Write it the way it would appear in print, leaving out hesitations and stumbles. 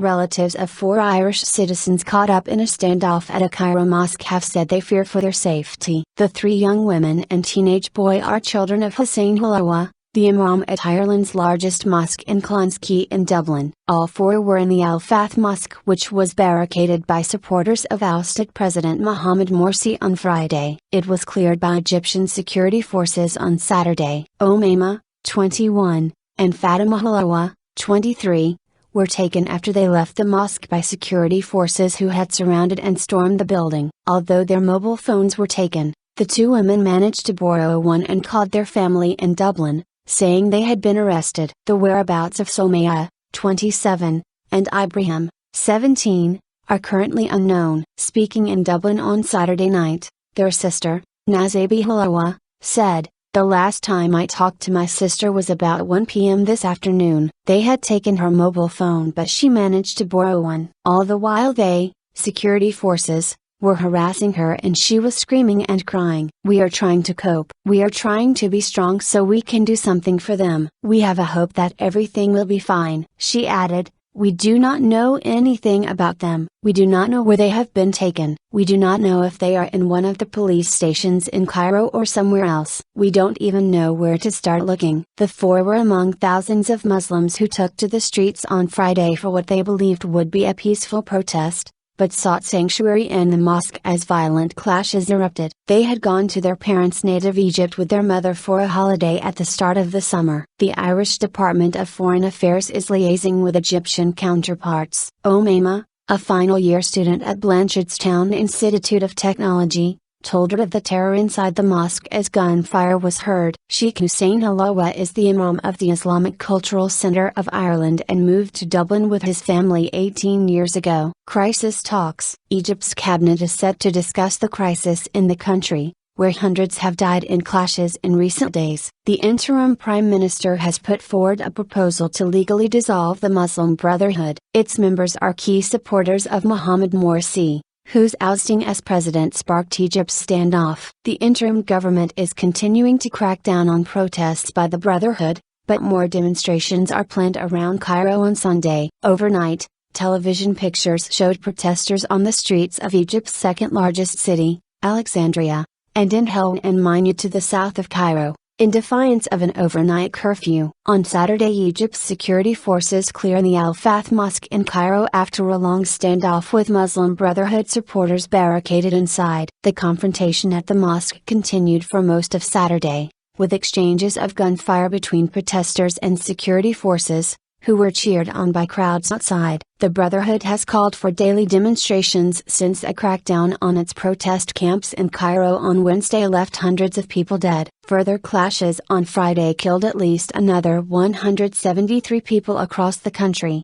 Relatives of 4 Irish citizens caught up in a standoff at a Cairo mosque have said they fear for their safety. The 3 young women and teenage boy are children of Hussein Halawa, the Imam at Ireland's largest mosque in Clonskeagh in Dublin. All 4 were in the al-Fath mosque, which was barricaded by supporters of ousted President Mohammed Morsi on Friday. It was cleared by Egyptian security forces on Saturday. Omaima, 21, and Fatima Halawa, 23, were taken after they left the mosque by security forces who had surrounded and stormed the building. Although their mobile phones were taken, the 2 women managed to borrow one and called their family in Dublin, saying they had been arrested. The whereabouts of Somaia, 27, and Ibrihim, 17, are currently unknown. Speaking in Dublin on Saturday night, their sister, Nasaybi Halawa, said, "The last time I talked to my sister was about 1 p.m. this afternoon. They had taken her mobile phone, but she managed to borrow one. All the while they, security forces, were harassing her and she was screaming and crying. We are trying to cope. We are trying to be strong so we can do something for them. We have a hope that everything will be fine." She added, "We do not know anything about them. We do not know where they have been taken. We do not know if they are in one of the police stations in Cairo or somewhere else. We don't even know where to start looking." The 4 were among thousands of Muslims who took to the streets on Friday for what they believed would be a peaceful protest, but sought sanctuary in the mosque as violent clashes erupted. They had gone to their parents' native Egypt with their mother for a holiday at the start of the summer. The Irish Department of Foreign Affairs is liaising with Egyptian counterparts. Omaima, a final-year student at Blanchardstown Institute of Technology, told her of the terror inside the mosque as gunfire was heard. Sheikh Hussein Halawa is the Imam of the Islamic Cultural Centre of Ireland and moved to Dublin with his family 18 years ago. Crisis talks. Egypt's cabinet is set to discuss the crisis in the country, where hundreds have died in clashes in recent days. The interim prime minister has put forward a proposal to legally dissolve the Muslim Brotherhood. Its members are key supporters of Mohammed Morsi, whose ousting as president sparked Egypt's standoff. The interim government is continuing to crack down on protests by the Brotherhood, but more demonstrations are planned around Cairo on Sunday. Overnight, television pictures showed protesters on the streets of Egypt's second-largest city, Alexandria, and in Helwan and Minya to the south of Cairo, in defiance of an overnight curfew. On Saturday, Egypt's security forces cleared the al-Fath mosque in Cairo after a long standoff with Muslim Brotherhood supporters barricaded inside. The confrontation at the mosque continued for most of Saturday, with exchanges of gunfire between protesters and security forces, who were cheered on by crowds outside. The Brotherhood has called for daily demonstrations since a crackdown on its protest camps in Cairo on Wednesday left hundreds of people dead. Further clashes on Friday killed at least another 173 people across the country.